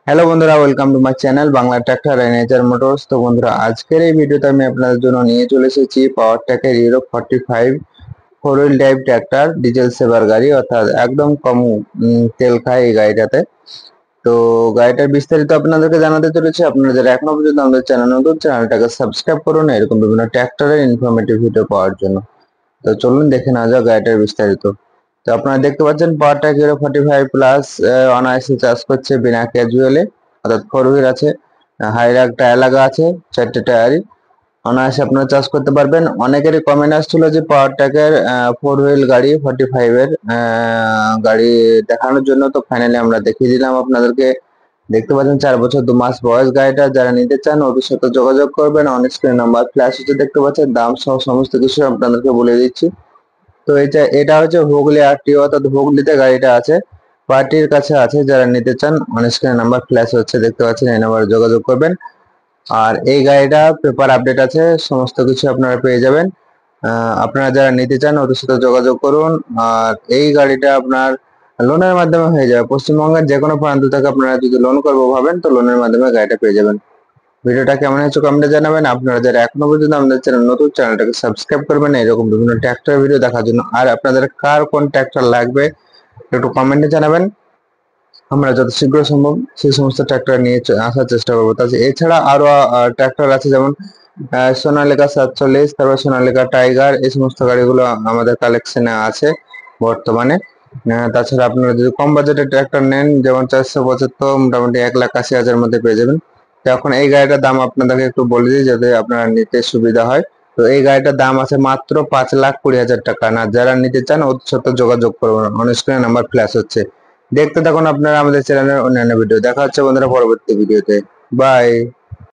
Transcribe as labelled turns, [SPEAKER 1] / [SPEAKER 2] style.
[SPEAKER 1] Hello বন্ধুরা, welcome to my channel Bangla tractor and nature motors. তো বন্ধুরা, আজকের এই ভিডিওতে আমি আপনাদের জন্য নিয়ে চলে এসেছি পাওয়ার ট্র্যাকের Euro 45 four wheel drive tractor, diesel saver গাড়ি, অর্থাৎ একদম কম তেল খায় এই গাড়িটাতে। তো গাড়িটার বিস্তারিত আপনাদেরকে জানাতে চলেছি। আপনারা যারা এখনো পর্যন্ত আমাদের চ্যানেল নতুন, চ্যানেলটাকে সাবস্ক্রাইব করুন এরকম বিভিন্ন ট্র্যাক্টরের ইনফরমেটিভ ভিডিও পাওয়ার জন্য। তো চলুন দেখে নেওয়া যাক গাড়িটার বিস্তারিত। তো আপনারা দেখতে পাচ্ছেন পাওয়ার ট্র্যাক হিরো 45 প্লাস অনায়াসে চাষ করছে বিনা ক্যাজুয়ালে, অর্থাৎ ফোর হুইল আছে, হাই রাগ টায়ার লাগা আছে, চারটে টায়ারই অনায়াসে আপনারা চাষ করতে পারবেন। অনেকেরই কমেন্ট আসছিল যে পাওয়ার ট্র্যাকের ফোর হুইল গাড়ি 45 এর গাড়ি দেখানোর জন্য। তো ফাইনালি আমরা দেখিয়ে দিলাম আপনাদেরকে। দেখতে পাচ্ছেন 4 বছর 2 মাস বয়স গাড়িটা। যারা নিতে চান ওদের সাথে যোগাযোগ করবেন। অন স্ক্রিন নাম্বার ফ্ল্যাশ হচ্ছে, দেখতে পাচ্ছেন। দাম সহ সমস্ত কিছু আপনাদেরকে বলে দিচ্ছি। তো এটা হচ্ছে হুগলি আরটিও, অর্থাৎ হুগলিতে গাড়িটা আছে, পার্টির কাছে আছে। যারা নিতে চান অন স্ক্রিন নাম্বার ফ্ল্যাশ হচ্ছে, দেখতে পাচ্ছেন, এই নাম্বারে যোগাযোগ করবেন। আর এই গাড়িটা পেপার আপডেট আছে, সমস্ত কিছু আপনারা পেয়ে যাবেন। আপনারা যারা নিতে চান ওদের সাথে যোগাযোগ করুন। আর এই গাড়িটা আপনার লোনের মাধ্যমে হয়ে যাবে। পশ্চিমবঙ্গের যে কোনো প্রান্ত থেকে আপনারা যদি লোন করবো ভাবেন তো লোনের মাধ্যমে গাড়িটা পেয়ে যাবেন। ভিডিওটা কেমন হয়েছে কমেন্টে জানাবেন। আপনারা যারা এখনো পর্যন্ত আমাদের চ্যানেল নতুন, চ্যানেলটাকে সাবস্ক্রাইব করবেন এরকম বিভিন্ন ট্র্যাক্টর ভিডিও দেখার জন্য। আর আপনাদের কার কোন ট্র্যাক্টর লাগবে একটু কমেন্টে জানাবেন। আমরা যত শীঘ্র সম্ভব সেই সমস্ত ট্র্যাক্টর নিয়ে আসার চেষ্টা করবো। তাছাড়া এছাড়া আরো ট্র্যাক্টর আছে, যেমন সোনালিকা 47, তারপর সোনালিকা টাইগার, এই সমস্ত গাড়িগুলো আমাদের কালেকশনে আছে বর্তমানে। তাছাড়া আপনারা যদি কম বাজেটের ট্র্যাক্টর নেন, যেমন 475, মোটামুটি 1,80,000 মধ্যে পেয়ে যাবেন। তো এখন এই গাড়িটার দাম আপনাদেরকে একটু বলে দিই যাতে আপনারা নিতে সুবিধা হয়। তো এই গাড়িটার দাম আছে মাত্র 5,20,000 টাকা। না, যারা নিতে চান ওদের সাথে যোগাযোগ করবেন। অন স্ক্রিনে নাম্বার ফ্ল্যাশ হচ্ছে, দেখতে থাকুন আপনারা আমাদের চ্যানেলের অন্যান্য ভিডিও। দেখা হচ্ছে বন্ধুরা পরবর্তী ভিডিওতে। বাই।